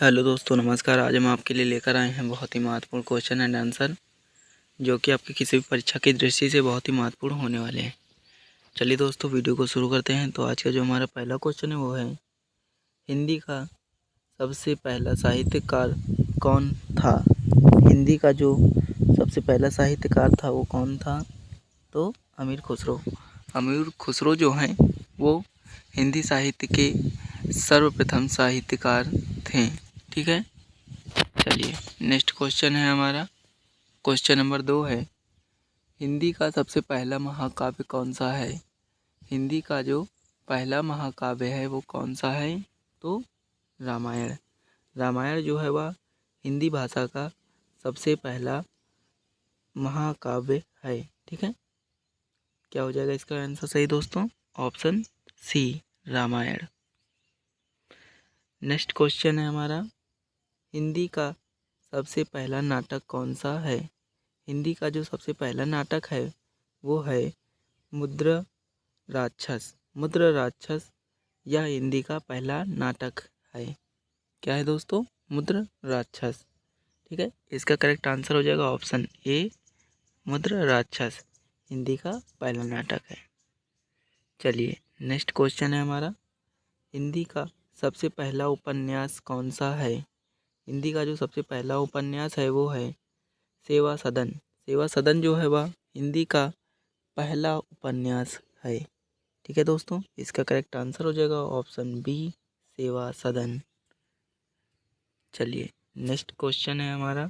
Hello दोस्तों, नमस्कार। आज हम आपके लिए लेकर आए हैं बहुत ही महत्वपूर्ण क्वेश्चन एंड आंसर, जो कि आपकी किसी भी परीक्षा की दृष्टि से बहुत ही महत्वपूर्ण होने वाले हैं। चलिए दोस्तों, वीडियो को शुरू करते हैं। तो आज का जो हमारा पहला क्वेश्चन है वो है, हिंदी का सबसे पहला साहित्यकार कौन था। हिंदी का जो सबसे पहला साहित्यकार था वो कौन था। तो अमीर खुसरो। अमीर खुसरो जो हैं वो हिंदी साहित्य के सर्वप्रथम साहित्यकार थे। ठीक है। चलिए, नेक्स्ट क्वेश्चन है हमारा। क्वेश्चन नंबर 2 है, हिंदी का सबसे पहला महाकाव्य कौन सा है। हिंदी का जो पहला महाकाव्य है वो कौन सा है। तो रामायण। रामायण जो है वह हिंदी भाषा का सबसे पहला महाकाव्य है। ठीक है। क्या हो जाएगा इसका आंसर सही दोस्तों। Option C, Ramayana. Next question है हमारा, हिंदी का सबसे पहला नाटक कौन सा है। हिंदी का जो सबसे पहला नाटक है वो है मुद्र राक्षस। मुद्र राक्षस यह हिंदी का पहला नाटक है। क्या है दोस्तों, मुद्र राक्षस। ठीक है। इसका करेक्ट आंसर हो जाएगा ऑप्शन ए, मुद्र राक्षस हिंदी का पहला नाटक है। चलिए, नेक्स्ट क्वेश्चन है हमारा, हिंदी का सबसे पहला उपन्यास कौन सा है। हिंदी का जो सबसे पहला उपन्यास है वो है सेवा सदन। सेवा सदन जो है वह हिंदी का पहला उपन्यास है। ठीक है दोस्तों, इसका करेक्ट आंसर हो जाएगा ऑप्शन बी, सेवा सदन। चलिए, नेक्स्ट क्वेश्चन है हमारा।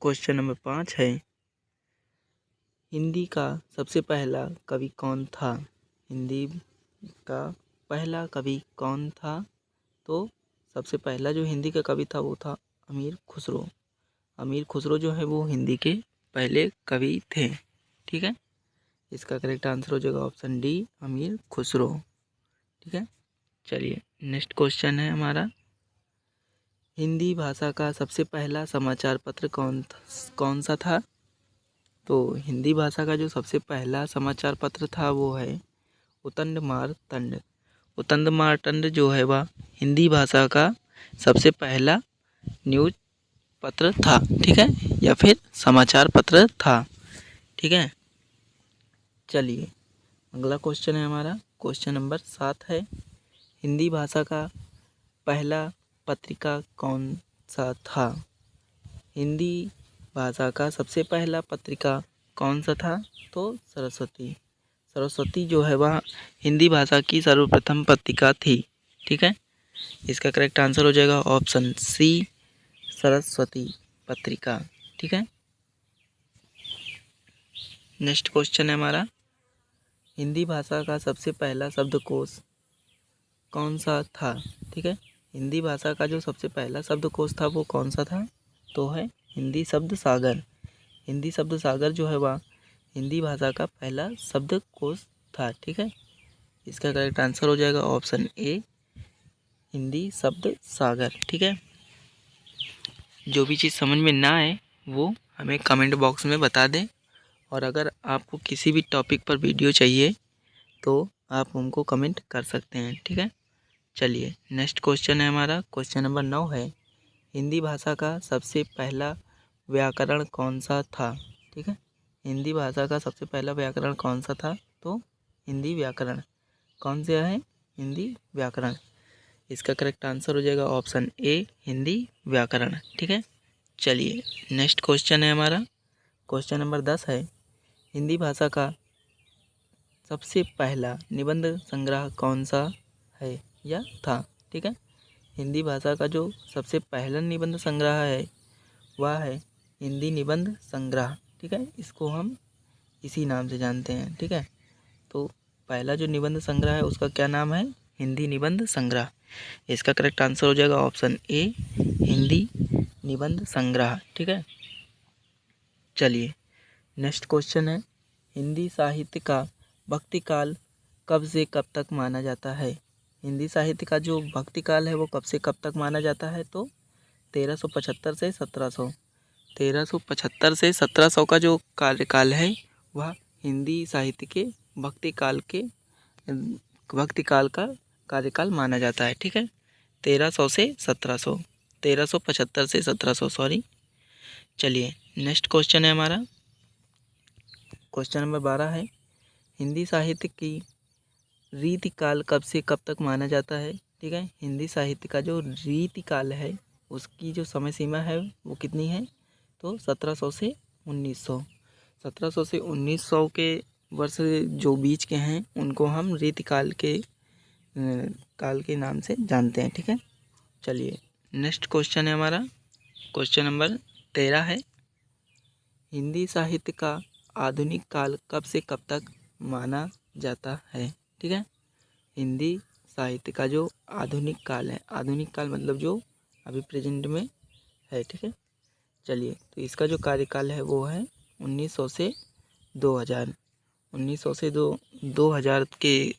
क्वेश्चन नंबर 5 है, हिंदी का सबसे पहला कवि कौन था। हिंदी का पहला कवि कौन था। तो सबसे पहला जो हिंदी का कवि था वो था अमीर खुसरो। अमीर खुसरो जो है वो हिंदी के पहले कवि थे। ठीक है। इसका करेक्ट आंसर हो जाएगा ऑप्शन डी, अमीर खुसरो। ठीक है। चलिए, नेक्स्ट क्वेश्चन है हमारा, हिंदी भाषा का सबसे पहला समाचार पत्र कौन सा था। तो हिंदी भाषा का जो सबसे पहला समाचार पत्र था वो है उतंड मारतंड। उतंड मारतंड जो है वह हिंदी भाषा का सबसे पहला न्यूज पत्र था। ठीक है, या फिर समाचार पत्र था। ठीक है। चलिए, अगला क्वेश्चन है हमारा। क्वेश्चन नंबर 7 है, हिंदी भाषा का पहला पत्रिका कौन सा था। हिंदी भाषा का सबसे पहला पत्रिका कौन सा था। तो सरस्वती। सरस्वती जो है वह हिंदी भाषा की सर्वप्रथम पत्रिका थी। ठीक है। इसका करेक्ट आंसर हो जाएगा ऑप्शन सी, सरस्वती पत्रिका। ठीक है। नेक्स्ट क्वेश्चन है हमारा, हिंदी भाषा का सबसे पहला शब्दकोश कौन सा था। ठीक है। हिंदी भाषा का जो सबसे पहला शब्दकोश था वो कौन सा था। तो है हिंदी शब्द सागर। हिंदी शब्द सागर जो है वह हिंदी भाषा का पहला शब्दकोश था। ठीक है। इसका करेक्ट आंसर हो जाएगा ऑप्शन ए, हिंदी शब्द सागर। ठीक है। जो भी चीज़ समझ में ना आए वो हमें कमेंट बॉक्स में बता दें, और अगर आपको किसी भी टॉपिक पर वीडियो चाहिए तो आप हमको कमेंट कर सकते हैं। ठीक है। चलिए, नेक्स्ट क्वेश्चन है हमारा। क्वेश्चन नंबर 9 है, हिंदी भाषा का सबसे पहला व्याकरण कौन सा था। ठीक है। हिंदी भाषा का सबसे पहला व्याकरण कौन सा था। तो हिंदी व्याकरण। कौन सा है, हिंदी व्याकरण। इसका करेक्ट आंसर हो जाएगा ऑप्शन ए, हिंदी व्याकरण। ठीक है। चलिए, नेक्स्ट क्वेश्चन है हमारा। क्वेश्चन नंबर 10 है, हिंदी भाषा का सबसे पहला निबंध संग्रह कौन सा है या था। ठीक है। हिंदी भाषा का जो सबसे पहला निबंध संग्रह है वह है हिंदी निबंध संग्रह। ठीक है। इसको हम इसी नाम से जानते हैं। ठीक है। तो पहला जो निबंध संग्रह है उसका क्या नाम है, हिंदी निबंध संग्रह। इसका करेक्ट आंसर हो जाएगा ऑप्शन ए, हिंदी निबंध संग्रह। ठीक है। चलिए, नेक्स्ट क्वेश्चन है, हिंदी साहित्य का भक्ति काल कब से कब तक माना जाता है। हिंदी साहित्य का जो भक्ति काल है वो कब से कब तक माना जाता है। तो 1375 से 1700। 1375 से 1700 का जो कार्यकाल है वह हिंदी साहित्य के भक्ति काल का कार्यकाल माना जाता है। ठीक है। 1300 से 1700, 1375 से 1700 सॉरी। चलिए नेक्स्ट क्वेश्चन है हमारा, क्वेश्चन नंबर 12 है, हिंदी साहित्य की रीतिकाल कब से कब तक माना जाता है। ठीक है, हिंदी साहित्य का जो रीतिकाल है उसकी जो समय सीमा है वो कितनी है, तो 1700 से 1900। 1700 से 1900 के वर्ष जो बीच के हैं उनको हम रीतिकाल के काल के नाम से जानते हैं। ठीक है, चलिए नेक्स्ट क्वेश्चन है हमारा, क्वेश्चन नंबर 13 है, हिंदी साहित्य का आधुनिक काल कब से कब तक माना जाता है। ठीक है, हिंदी साहित्य का जो आधुनिक काल है, आधुनिक काल मतलब जो अभी प्रेजेंट में है। ठीक है, चलिए तो इसका जो कार्यकाल है वो है 1900 से 2000। 1900 से 2000 के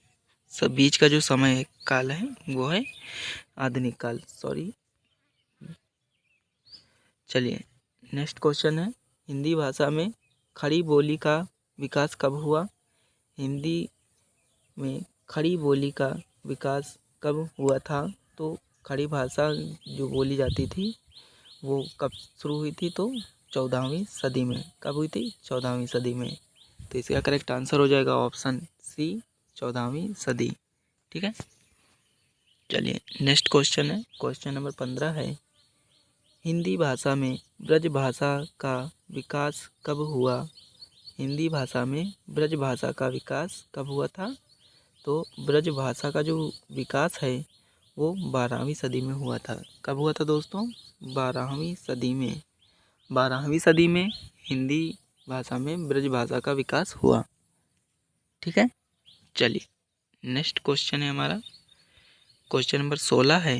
सब बीच का जो समय काल है वो है आधुनिक काल, सॉरी। चलिए नेक्स्ट क्वेश्चन है, हिंदी भाषा में खड़ी बोली का विकास कब हुआ। हिंदी में खड़ी बोली का विकास कब हुआ था, तो खड़ी भाषा जो बोली जाती थी वो कब शुरू हुई थी, तो 14वीं सदी में। कब हुई थी, 14वीं सदी में। तो इसका करेक्ट आंसर हो जाएगा ऑप्शन सी, 14वीं सदी। ठीक है, चलिए नेक्स्ट क्वेश्चन है, क्वेश्चन नंबर 15 है, हिंदी भाषा में ब्रज भाषा का विकास कब हुआ। हिंदी भाषा में ब्रज भाषा का विकास कब हुआ था, तो ब्रज भाषा का जो विकास है वो 12वीं सदी में हुआ था। कब हुआ था दोस्तों, 12वीं सदी में। 12वीं सदी में हिंदी भाषा में ब्रज भाषा का विकास हुआ। ठीक है, चलिए नेक्स्ट क्वेश्चन है हमारा, क्वेश्चन नंबर 16 है,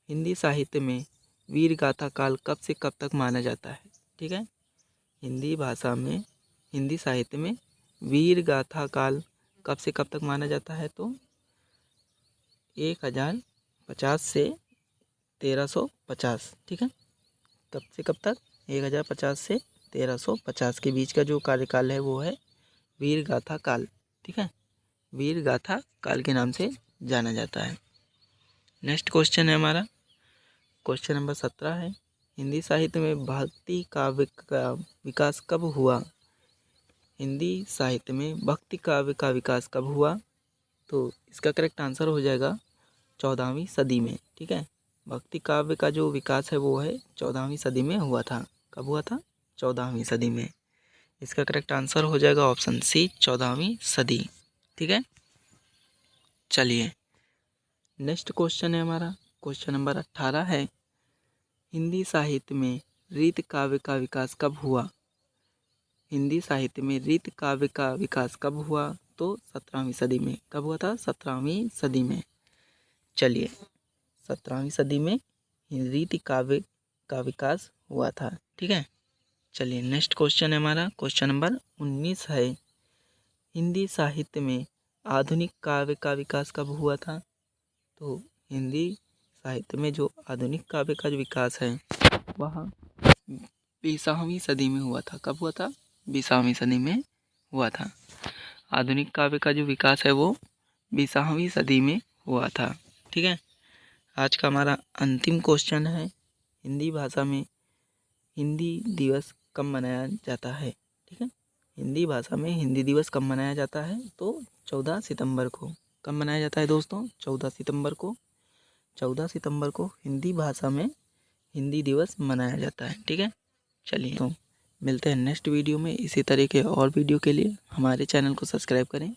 हिंदी साहित्य में वीर गाथा काल कब से कब तक माना जाता है। ठीक है, हिंदी भाषा में, हिंदी साहित्य में वीर गाथा काल कब से कब तक माना जाता है, तो 1050 से 1350। ठीक है, कब से कब तक, 1050 से 1350 के बीच का जो कार्यकाल है वो है वीर गाथा काल। ठीक है, वीर गाथा काल के नाम से जाना जाता है। नेक्स्ट क्वेश्चन है हमारा, क्वेश्चन नंबर 17 है, हिंदी साहित्य में भक्ति काव्य का विकास कब हुआ। हिंदी साहित्य में भक्ति काव्य का विकास कब हुआ, तो इसका करेक्ट आंसर हो जाएगा 14वीं सदी में। ठीक है, भक्ति काव्य का जो विकास है वो है 14वीं सदी में हुआ था। कब हुआ था, 14वीं सदी में। इसका करेक्ट आंसर हो जाएगा ऑप्शन सी, 14वीं सदी। ठीक है, चलिए नेक्स्ट क्वेश्चन है हमारा, क्वेश्चन नंबर 18 है, हिंदी साहित्य में रीत काव्य का विकास कब हुआ। हिंदी साहित्य में रीत काव्य का विकास कब हुआ, तो 17वीं सदी में। कब हुआ था, 17वीं सदी में। चलिए 17वीं सदी में रीति काव्य का विकास हुआ था। ठीक है, चलिए नेक्स्ट क्वेश्चन है हमारा, क्वेश्चन नंबर 19 है, हिंदी साहित्य में आधुनिक काव्य का विकास कब हुआ था। तो हिंदी साहित्य में जो आधुनिक काव्य का जो विकास है वह 20वीं सदी में हुआ था। कब हुआ था, 20वीं सदी में हुआ था। आधुनिक काव्य का जो विकास है वो 20वीं सदी में हुआ था। ठीक है, आज का हमारा अंतिम क्वेश्चन है, हिंदी भाषा में हिंदी दिवस कब मनाया जाता है। ठीक है, हिंदी भाषा में हिंदी दिवस कब मनाया जाता है, तो 14 सितंबर को। कब मनाया जाता है दोस्तों, 14 सितंबर को। 14 सितंबर को हिंदी भाषा में हिंदी दिवस मनाया जाता है। ठीक है, चलिए तो मिलते हैं नेक्स्ट वीडियो में। इसी तरह के और वीडियो के लिए हमारे चैनल को सब्सक्राइब करें।